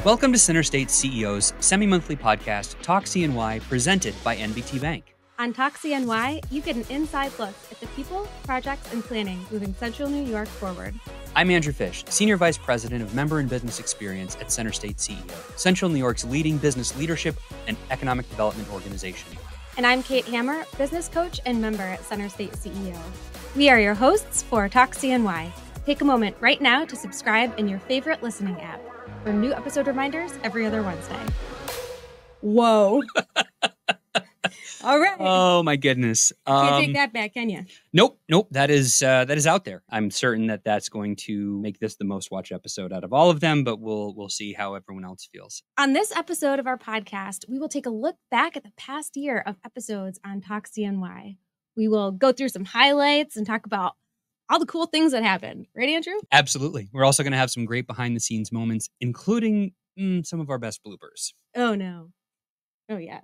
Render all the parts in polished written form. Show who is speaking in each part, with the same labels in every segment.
Speaker 1: Welcome to Center State CEO's semi-monthly podcast, Talk CNY, presented by NBT Bank.
Speaker 2: On Talk CNY, you get an inside look at the people, projects, and planning moving Central New York forward.
Speaker 1: I'm Andrew Fish, Senior Vice President of Member and Business Experience at Center State CEO, Central New York's leading business leadership and economic development organization.
Speaker 2: And I'm Kate Hammer, Business Coach and member at Center State CEO. We are your hosts for Talk CNY. Take a moment right now to subscribe in your favorite listening app for new episode reminders every other Wednesday. Whoa. All right.
Speaker 1: Oh, my goodness.
Speaker 2: Can't take that back, can you?
Speaker 1: Nope. That is out there. I'm certain that that's going to make this the most watched episode out of all of them, but we'll see how everyone else feels.
Speaker 2: On this episode of our podcast, we will take a look back at the past year of episodes on Talk CNY. We will go through some highlights and talk about all the cool things that happened. Right, Andrew?
Speaker 1: Absolutely. We're also going to have some great behind-the-scenes moments, including some of our best bloopers.
Speaker 2: Oh, no. Oh, yes.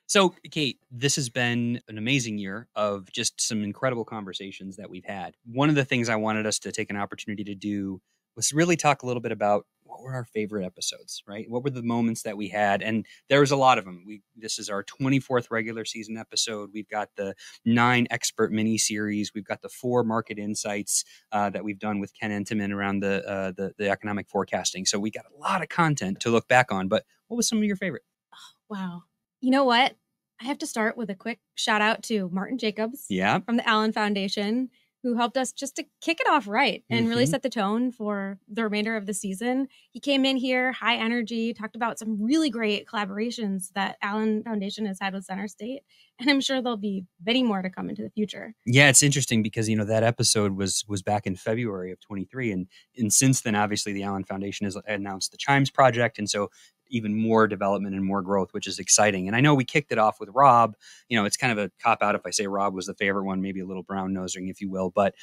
Speaker 1: So, Kate, this has been an amazing year of just some incredible conversations that we've had. One of the things I wanted us to take an opportunity to do was really talk a little bit about what were our favorite episodes, right? What were the moments that we had? And there was a lot of them. This is our 24th regular season episode. We've got the 9 expert mini series. We've got the 4 market insights that we've done with Ken Enteman around the economic forecasting. So we got a lot of content to look back on. But what was some of your favorite?
Speaker 2: Oh, wow. You know what? I have to start with a quick shout out to Martin Jacobs from the Allen Foundation, who helped us just to kick it off right and really set the tone for the remainder of the season. He came in here, high energy, talked about some really great collaborations that Allen Foundation has had with Center State. And I'm sure there'll be many more to come into the future.
Speaker 1: Yeah, it's interesting because, that episode was back in February of 23. And since then, obviously, the Allen Foundation has announced the Chimes Project. And so even more development and more growth, which is exciting. And I know we kicked it off with Rob. It's kind of a cop out if I say Rob was the favorite one, maybe a little brown nosing, if you will. But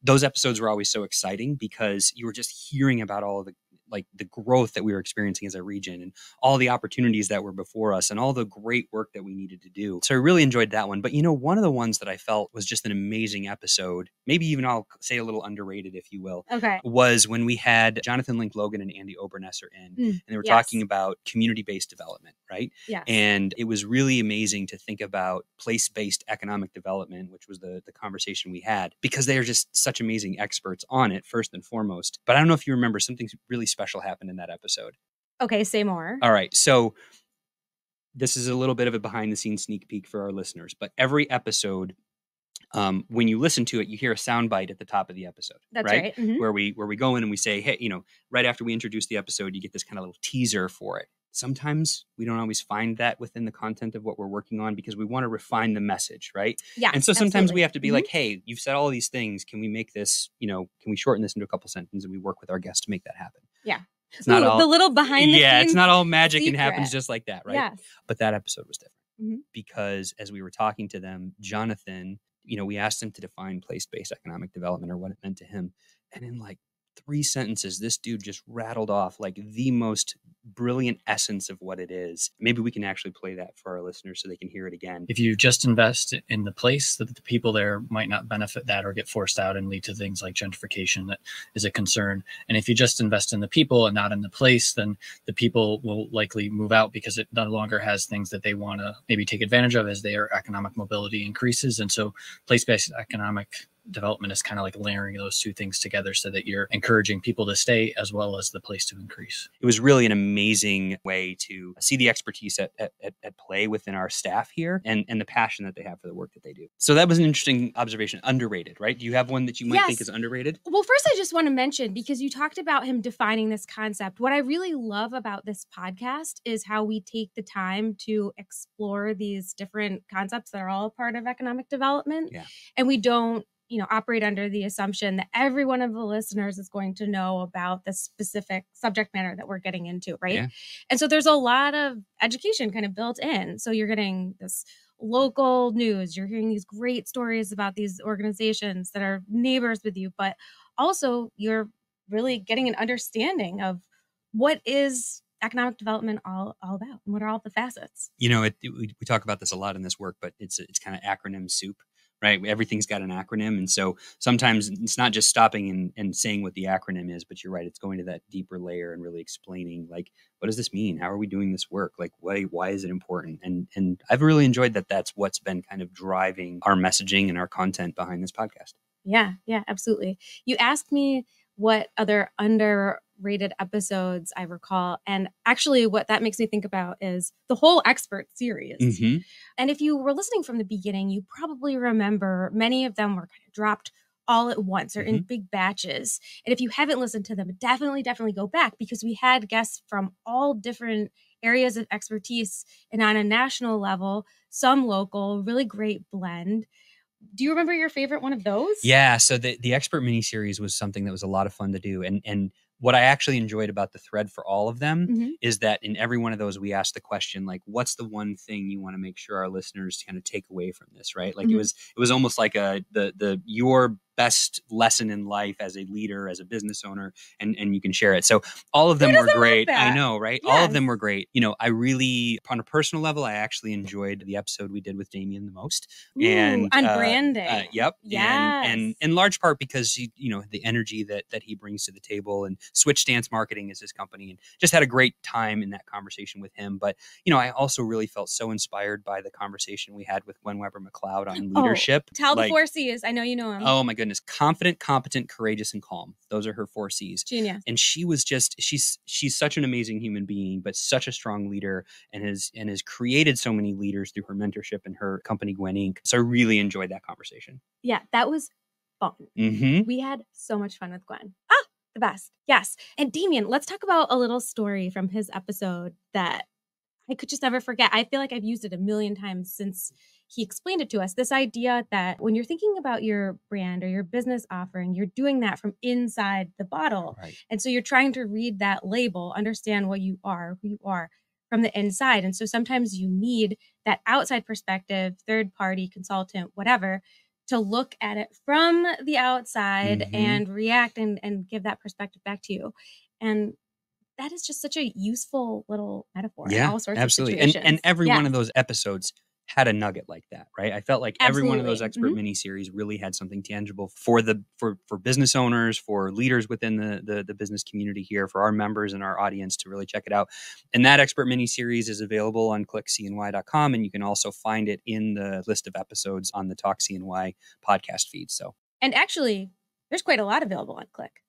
Speaker 1: those episodes were always so exciting because you were just hearing about all of the growth that we were experiencing as a region and all the opportunities that were before us and all the great work that we needed to do. So I really enjoyed that one. But one of the ones that I felt was just an amazing episode, maybe even I'll say a little underrated, if you will, was when we had Jonathan Link Logan and Andy Obernesser in, and they were talking about community-based development, right?
Speaker 2: Yes.
Speaker 1: And it was really amazing to think about place-based economic development, which was the conversation we had, because they are just such amazing experts on it, first and foremost. But I don't know if you remember, something really special happened in that episode.
Speaker 2: Okay, say more.
Speaker 1: All right. So this is a little bit of a behind the scenes sneak peek for our listeners, but every episode, when you listen to it, you hear a soundbite at the top of the episode.
Speaker 2: That's right. Mm-hmm.
Speaker 1: Where we go in and we say, hey, right after we introduce the episode, you get this kind of little teaser for it. Sometimes we don't always find that within the content of what we're working on because we want to refine the message, right?
Speaker 2: Yeah.
Speaker 1: And so sometimes we have to be like, hey, you've said all of these things. Can we make this, can we shorten this into a couple sentences, and we work with our guests to make that happen?
Speaker 2: Yeah.
Speaker 1: It's not all
Speaker 2: the little behind the scenes.
Speaker 1: It's not all magic
Speaker 2: secret.
Speaker 1: and happens just like that, right?
Speaker 2: Yes.
Speaker 1: But that episode was different because as we were talking to them, Jonathan, we asked him to define place-based economic development or what it meant to him. And in 3 sentences, this dude just rattled off the most brilliant essence of what it is. Maybe we can actually play that for our listeners so they can hear it again.
Speaker 3: If you just invest in the place, that the people there might not benefit that or get forced out and lead to things like gentrification that is a concern. And if you just invest in the people and not in the place, then the people will likely move out because it no longer has things that they want to maybe take advantage of as their economic mobility increases. And so place-based economic development is kind of like layering those two things together so that you're encouraging people to stay as well as the place to increase.
Speaker 1: It was really an amazing way to see the expertise at play within our staff here and the passion that they have for the work that they do. So that was an interesting observation. Underrated, right? Do you have one that you might think is underrated?
Speaker 2: Well, first, I just want to mention, because you talked about him defining this concept. What I really love about this podcast is how we take the time to explore these different concepts that are all part of economic development.
Speaker 1: Yeah.
Speaker 2: And we don't operate under the assumption that every one of the listeners is going to know about the specific subject matter that we're getting into, right?
Speaker 1: Yeah.
Speaker 2: And so there's a lot of education kind of built in. So you're getting this local news, you're hearing these great stories about these organizations that are neighbors with you, but also you're really getting an understanding of what is economic development all about and what are all the facets.
Speaker 1: We talk about this a lot in this work, but it's kind of acronym soup. right? Everything's got an acronym. And so sometimes it's not just stopping and saying what the acronym is, but you're right. It's going to that deeper layer and really explaining, like, what does this mean? How are we doing this work? Like, why is it important? And I've really enjoyed that. That's what's been kind of driving our messaging and our content behind this podcast.
Speaker 2: Yeah, absolutely. You asked me what other underrated episodes I recall. And actually what that makes me think about is the whole expert series.
Speaker 1: Mm-hmm.
Speaker 2: And if you were listening from the beginning, you probably remember many of them were kind of dropped all at once or in big batches. And if you haven't listened to them, definitely go back, because we had guests from all different areas of expertise and on a national level, some local, really great blend. Do you remember your favorite one of those?
Speaker 1: Yeah. So the expert miniseries was something that was a lot of fun to do. And what I actually enjoyed about the thread for all of them is that in every one of those, we asked the question, like, what's the one thing you want to make sure our listeners kind of take away from this, right? Like it was almost like your best lesson in life as a leader, as a business owner, and you can share it. So all of them were great. I know, right? Yes. All of them were great. You know, I really, on a personal level, I actually enjoyed the episode we did with Damien the most.
Speaker 2: Ooh, and on branding.
Speaker 1: Yep.
Speaker 2: Yes.
Speaker 1: And in large part because the energy that he brings to the table, and Switch Stance Marketing is his company, and just had a great time in that conversation with him. But, I also really felt so inspired by the conversation we had with Gwen Weber McLeod on leadership.
Speaker 2: Tell the 4 C's. I know you know him.
Speaker 1: Oh my goodness. Confident, competent, courageous, and calm. Those are her 4 C's.
Speaker 2: Genius.
Speaker 1: And she was she's such an amazing human being, but such a strong leader, and has created so many leaders through her mentorship and her company, Gwen Inc. So I really enjoyed that conversation.
Speaker 2: Yeah, that was fun. We had so much fun with Gwen. The best. Yes. And Damien, let's talk about a little story from his episode that I could just never forget. I feel like I've used it a million times since he explained it to us. This idea that when you're thinking about your brand or your business offering, you're doing that from inside the bottle.
Speaker 1: Right.
Speaker 2: And so you're trying to read that label, understand what you are, who you are from the inside. And so sometimes you need that outside perspective, third party, consultant, whatever, to look at it from the outside and react and give that perspective back to you. And that is just such a useful little metaphor.
Speaker 1: Yeah,
Speaker 2: in all sorts
Speaker 1: absolutely.
Speaker 2: Of situations.
Speaker 1: And every one of those episodes had a nugget like that, right? I felt like every one of those expert miniseries really had something tangible for business owners, for leaders within the business community here, for our members and our audience to really check it out. And that expert miniseries is available on clickcny.com, and you can also find it in the list of episodes on the Talk CNY podcast feed.
Speaker 2: And actually, there's quite a lot available on Click.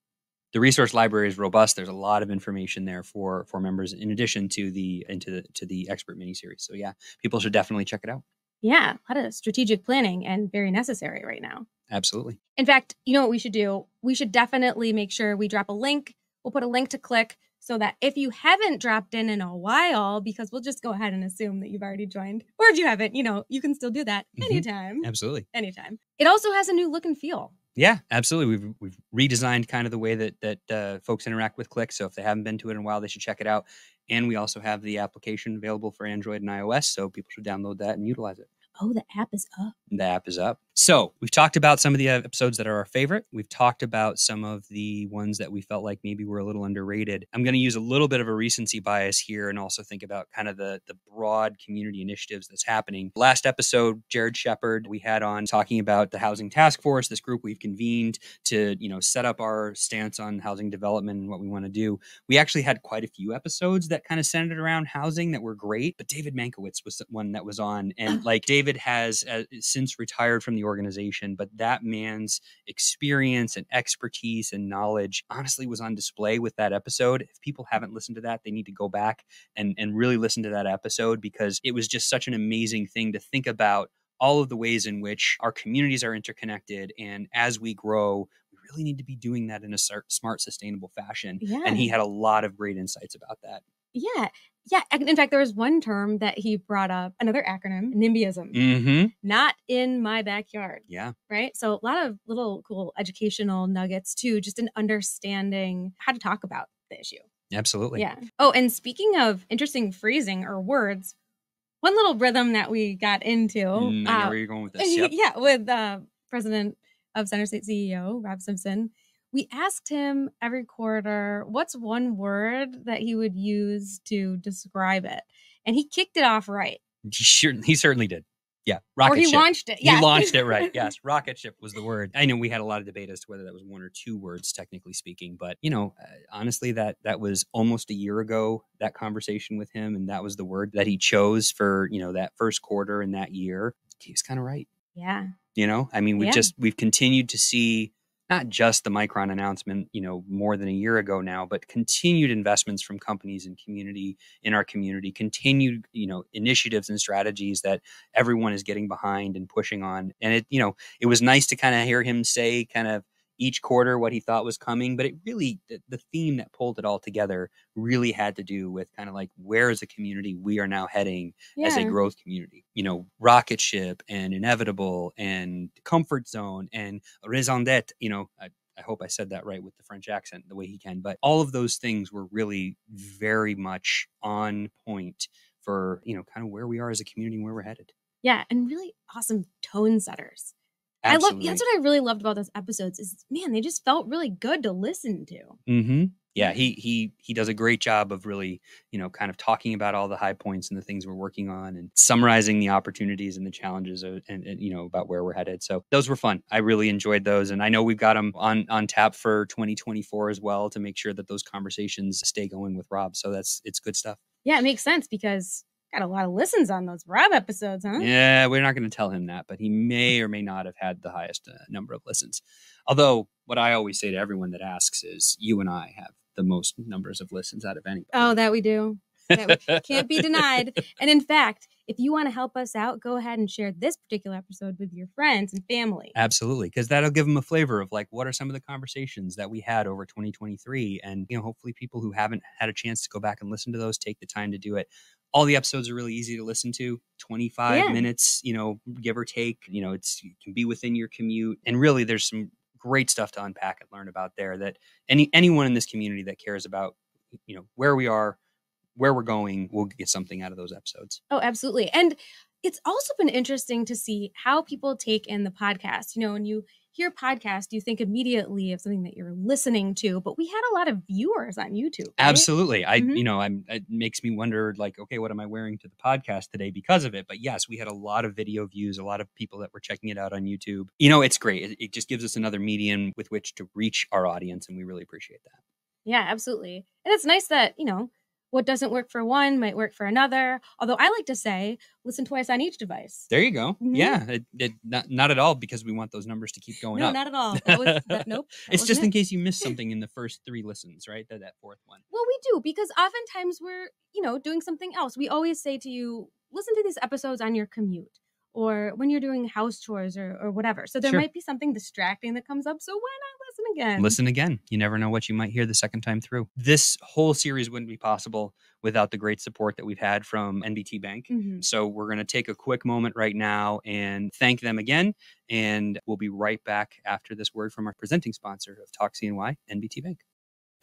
Speaker 1: The resource library is robust. There's a lot of information there for members, in addition to the expert miniseries. So yeah, people should definitely check it out.
Speaker 2: Yeah, a lot of strategic planning, and very necessary right now.
Speaker 1: Absolutely.
Speaker 2: In fact, you know what we should do? We should definitely make sure we drop a link. We'll put a link to Click so that if you haven't dropped in a while, because we'll just go ahead and assume that you've already joined, or if you haven't, you can still do that anytime.
Speaker 1: Absolutely.
Speaker 2: Anytime. It also has a new look and feel.
Speaker 1: Yeah, absolutely. We've redesigned kind of the way that folks interact with Click. So if they haven't been to it in a while, they should check it out. And we also have the application available for Android and iOS, so people should download that and utilize it.
Speaker 2: Oh, the app is up.
Speaker 1: The app is up. So we've talked about some of the episodes that are our favorite. We've talked about some of the ones that we felt like maybe were a little underrated. I'm going to use a little bit of a recency bias here and also think about kind of the broad community initiatives that's happening. Last episode, Jared Shepard, we had on talking about the Housing Task Force, this group we've convened to, set up our stance on housing development and what we want to do. We actually had quite a few episodes that kind of centered around housing that were great, but David Mankiewicz was one that was on. And like David has since retired from the organization, but that man's experience and expertise and knowledge honestly was on display with that episode. If people haven't listened to that, they need to go back and really listen to that episode, because it was just such an amazing thing to think about all of the ways in which our communities are interconnected. And as we grow, we really need to be doing that in a smart, sustainable fashion.
Speaker 2: Yeah.
Speaker 1: And he had a lot of great insights about that.
Speaker 2: Yeah. Yeah. In fact, there was one term that he brought up, another acronym, NIMBYism. Not in my backyard.
Speaker 1: Yeah.
Speaker 2: Right. So a lot of little cool educational nuggets too, just in understanding how to talk about the issue.
Speaker 1: Absolutely.
Speaker 2: Yeah. Oh, and speaking of interesting phrasing or words, one little rhythm that we got into.
Speaker 1: I know where you're going with this. Yep.
Speaker 2: Yeah. With President of Center State CEO, Rob Simpson. We asked him every quarter, what's one word that he would use to describe it? And he kicked it off right.
Speaker 1: He certainly did. Yeah, rocket ship.
Speaker 2: Or he launched it. Yeah.
Speaker 1: He launched it, right. Yes, rocket ship was the word. I know we had a lot of debate as to whether that was one or two words, technically speaking. But, honestly, that was almost a year ago, that conversation with him. And that was the word that he chose for, that first quarter in that year. He was kind of right.
Speaker 2: Yeah.
Speaker 1: We've continued to see not just the Micron announcement, more than a year ago now, but continued investments from companies in our community, continued, initiatives and strategies that everyone is getting behind and pushing on. And it was nice to kind of hear him say kind of each quarter what he thought was coming, but it really, the theme that pulled it all together really had to do with kind of like, where as a community we are now heading as a growth community, rocket ship and inevitable and comfort zone and raison d'etre, I hope I said that right with the French accent the way he can, but all of those things were really very much on point for, kind of where we are as a community and where we're headed.
Speaker 2: Yeah. And really awesome tone setters.
Speaker 1: Absolutely.
Speaker 2: That's what I really loved about those episodes is, man, they just felt really good to listen to.
Speaker 1: Mm-hmm. Yeah, he does a great job of really, kind of talking about all the high points and the things we're working on and summarizing the opportunities and the challenges and about where we're headed. So those were fun. I really enjoyed those. And I know we've got them on tap for 2024 as well to make sure that those conversations stay going with Rob. So it's good stuff.
Speaker 2: Yeah, it makes sense because got a lot of listens on those Rob episodes, huh?
Speaker 1: Yeah, we're not going to tell him that, but he may or may not have had the highest number of listens. Although what I always say to everyone that asks is you and I have the most numbers of listens out of anybody.
Speaker 2: Oh, that we do. That can't be denied. And in fact, if you want to help us out, go ahead and share this particular episode with your friends and family.
Speaker 1: Absolutely, because that'll give them a flavor of like, what are some of the conversations that we had over 2023? And, hopefully people who haven't had a chance to go back and listen to those, take the time to do it. All the episodes are really easy to listen to, 25 minutes, give or take, it can be within your commute. And really there's some great stuff to unpack and learn about there that anyone in this community that cares about, where we are, where we're going, will get something out of those episodes.
Speaker 2: Oh, absolutely. And it's also been interesting to see how people take in the podcast. When you hear podcast, you think immediately of something that you're listening to, but we had a lot of viewers on YouTube. Right?
Speaker 1: Absolutely. It makes me wonder like, okay, what am I wearing to the podcast today because of it? But yes, we had a lot of video views, a lot of people that were checking it out on YouTube. It's great. It just gives us another medium with which to reach our audience. And we really appreciate that.
Speaker 2: Yeah, absolutely. And it's nice that, what doesn't work for one might work for another. Although I like to say, listen twice on each device.
Speaker 1: There you go. Mm-hmm. Yeah, not at all because we want those numbers to keep going up.
Speaker 2: No, not at all. Nope.
Speaker 1: It's just in case you missed something in the first 3 listens, right? That fourth one.
Speaker 2: Well, we do because oftentimes we're, doing something else. We always say to you, listen to these episodes on your commute or when you're doing house chores or whatever. So there might be something distracting that comes up. So why not listen again?
Speaker 1: Listen again. You never know what you might hear the second time through. This whole series wouldn't be possible without the great support that we've had from NBT Bank. Mm-hmm. So we're going to take a quick moment right now and thank them again. And we'll be right back after this word from our presenting sponsor of Talk CNY, NBT Bank.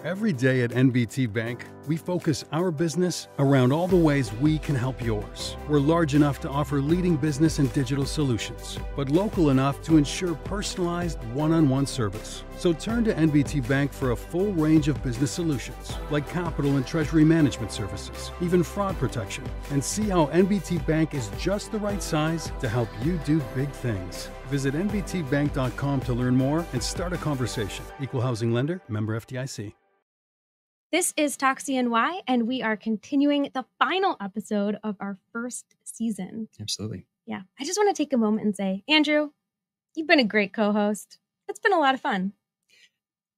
Speaker 4: Every day at NBT Bank, we focus our business around all the ways we can help yours. We're large enough to offer leading business and digital solutions, but local enough to ensure personalized one-on-one service. So turn to NBT Bank for a full range of business solutions, like capital and treasury management services, even fraud protection, and see how NBT Bank is just the right size to help you do big things. Visit nbtbank.com to learn more and start a conversation. Equal housing lender, member FDIC.
Speaker 2: This is Talk CNY, and we are continuing the final episode of our first season.
Speaker 1: Absolutely.
Speaker 2: Yeah. I just want to take a moment and say, Andrew, you've been a great co-host. It's been a lot of fun.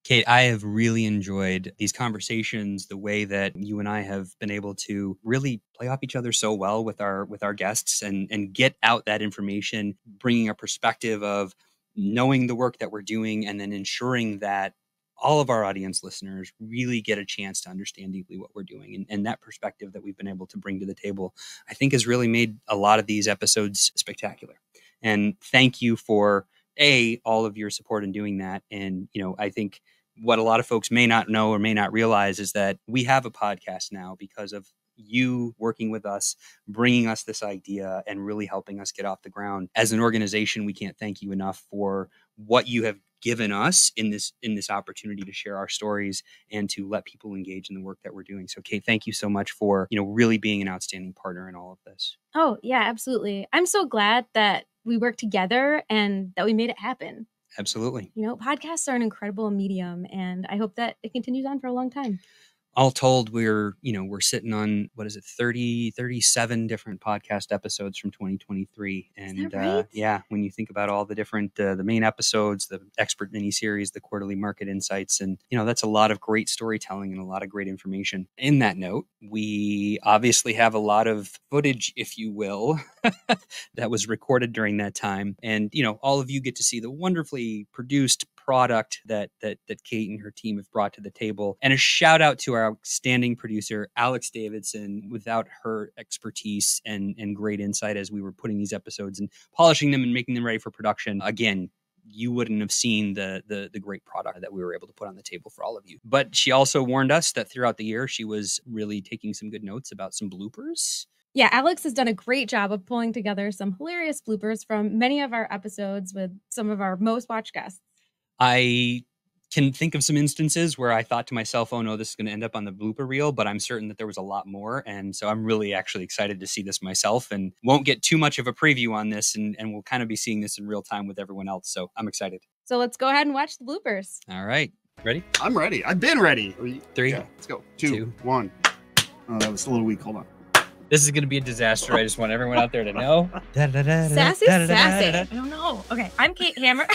Speaker 1: Kate, I have really enjoyed these conversations, the way that you and I have been able to really play off each other so well with our guests and get out that information, bringing a perspective of knowing the work that we're doing and then ensuring that all of our audience listeners really get a chance to understand deeply what we're doing. And that perspective that we've been able to bring to the table, I think has really made a lot of these episodes spectacular. And thank you for all of your support in doing that. And, I think what a lot of folks may not know or may not realize is that we have a podcast now because of you working with us, bringing us this idea and really helping us get off the ground. As an organization, we can't thank you enough for what you have given us in this opportunity to share our stories and to let people engage in the work that we're doing. So Kate, thank you so much for, really being an outstanding partner in all of this.
Speaker 2: Oh, yeah, absolutely. I'm so glad that we worked together and that we made it happen.
Speaker 1: Absolutely.
Speaker 2: Podcasts are an incredible medium, and I hope that it continues on for a long time.
Speaker 1: All told, we're sitting on, 37 different podcast episodes from 2023. And
Speaker 2: is that right?
Speaker 1: Yeah, when you think about all the different, the main episodes, the expert mini-series, the quarterly market insights, and, that's a lot of great storytelling and a lot of great information. In that note, we obviously have a lot of footage, if you will, that was recorded during that time. And, all of you get to see the wonderfully produced product that Kate and her team have brought to the table. And a shout out to our outstanding producer, Alex Davidson. Without her expertise and great insight as we were putting these episodes and polishing them and making them ready for production, again, you wouldn't have seen the great product that we were able to put on the table for all of you. But she also warned us that throughout the year, she was really taking some good notes about some bloopers.
Speaker 2: Yeah, Alex has done a great job of pulling together some hilarious bloopers from many of our episodes with some of our most watched guests.
Speaker 1: I can think of some instances where I thought to myself, oh no, this is going to end up on the blooper reel, but I'm certain that there was a lot more. And so I'm really actually excited to see this myself, and won't get too much of a preview on this, and we'll kind of be seeing this in real time with everyone else. So I'm excited.
Speaker 2: So let's go ahead and watch the bloopers.
Speaker 1: All right. Ready?
Speaker 5: I'm ready. I've been ready.
Speaker 1: 3.
Speaker 5: Yeah, let's go. 2, 1. Oh, that was a little weak. Hold on.
Speaker 1: This is going to be a disaster. I just want everyone out there to know.
Speaker 2: Sassy. I don't know. Okay, I'm Kate Hammer.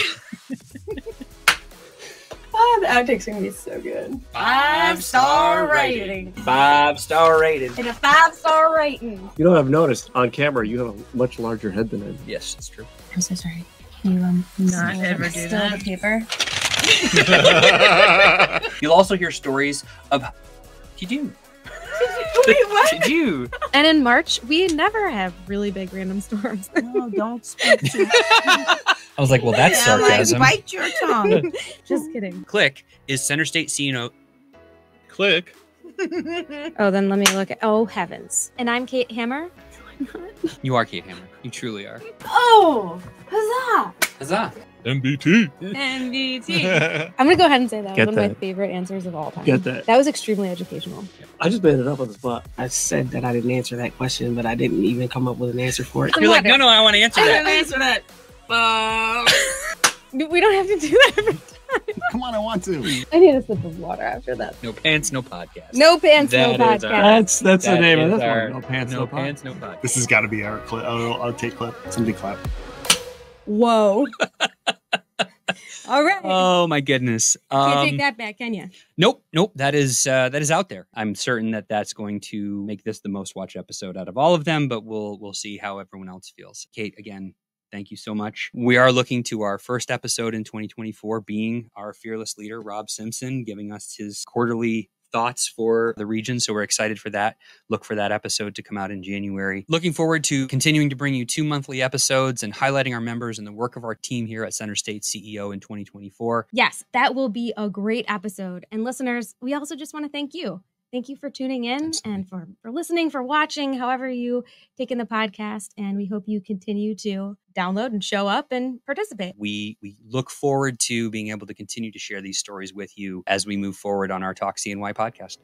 Speaker 6: The outtakes are going to be so good.
Speaker 2: 5-star rating.
Speaker 1: 5-star rated.
Speaker 2: And a 5-star rating.
Speaker 7: You know what I've noticed? On camera, you have a much larger head than I do.
Speaker 1: Yes, it's true.
Speaker 6: I'm so sorry. Can you not ever do that? The paper?
Speaker 1: You'll also hear stories of you do.
Speaker 6: Wait, what?
Speaker 1: Did you?
Speaker 2: And in March, we never have really big random storms.
Speaker 6: No, don't speak to
Speaker 1: I was like, well, that's sarcasm.
Speaker 6: Bite your tongue.
Speaker 2: Just kidding.
Speaker 1: Click is Center State CNY.
Speaker 7: Click.
Speaker 2: Oh, then let me look at. Oh, heavens. And I'm Kate Hammer.
Speaker 1: You are Kate Hammer. You truly are.
Speaker 6: Oh, huzzah.
Speaker 1: Huzzah.
Speaker 7: NBT.
Speaker 2: NBT. I'm going to go ahead and say that
Speaker 7: Get
Speaker 2: was one of
Speaker 7: that.
Speaker 2: my favorite answers of all time.
Speaker 7: Get that.
Speaker 2: That was extremely educational.
Speaker 7: I just made it up on the spot.
Speaker 8: I said that I didn't answer that question, but I didn't even come up with an answer for it.
Speaker 1: You're like, no, I want to answer
Speaker 6: I
Speaker 1: that.
Speaker 6: didn't answer that.
Speaker 2: We don't have to do that every time.
Speaker 5: Come on, I want to.
Speaker 2: I need a sip of water after that.
Speaker 1: No pants, no podcast.
Speaker 2: No pants,
Speaker 1: That
Speaker 2: no
Speaker 1: is our-
Speaker 2: podcast.
Speaker 7: That's the
Speaker 1: That
Speaker 7: name of
Speaker 1: is
Speaker 7: this
Speaker 1: our-
Speaker 7: one. No pants,
Speaker 1: No
Speaker 7: no
Speaker 1: pants, no podcast.
Speaker 5: This has got to be our clip. I'll take clip. Somebody clap.
Speaker 2: Whoa. All right.
Speaker 1: Oh my goodness.
Speaker 2: Can't take that back, can you?
Speaker 1: Nope. That is out there. I'm certain that that's going to make this the most watched episode out of all of them, but we'll see how everyone else feels. Kate, again, thank you so much. We are looking to our first episode in 2024 being our fearless leader, Rob Simpson, giving us his quarterly thoughts for the region. So we're excited for that. Look for that episode to come out in January. Looking forward to continuing to bring you 2 monthly episodes and highlighting our members and the work of our team here at Center State CEO in 2024.
Speaker 2: Yes, that will be a great episode. And listeners, we also just want to thank you. Thank you for tuning in and for listening, for watching, however you take in the podcast. And we hope you continue to download and show up and participate.
Speaker 1: We look forward to being able to continue to share these stories with you as we move forward on our Talk CNY podcast.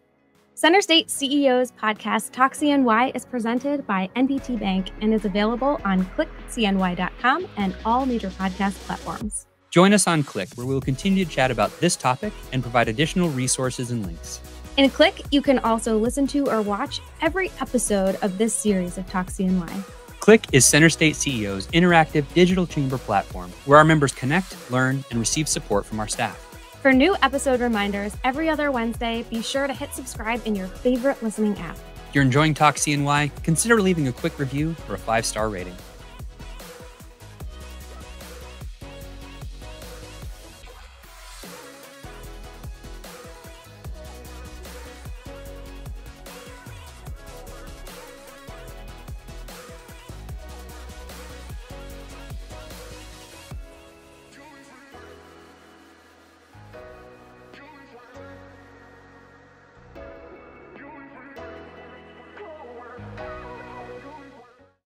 Speaker 2: Center State CEO's podcast, Talk CNY, is presented by NBT Bank and is available on clickcny.com and all major podcast platforms.
Speaker 1: Join us on Click, where we will continue to chat about this topic and provide additional resources and links.
Speaker 2: In Click, you can also listen to or watch every episode of this series of Talk CNY.
Speaker 1: Click is Center State CEO's interactive digital chamber platform where our members connect, learn, and receive support from our staff.
Speaker 2: For new episode reminders every other Wednesday, be sure to hit subscribe in your favorite listening app.
Speaker 1: If you're enjoying Talk CNY, consider leaving a quick review or a 5-star rating.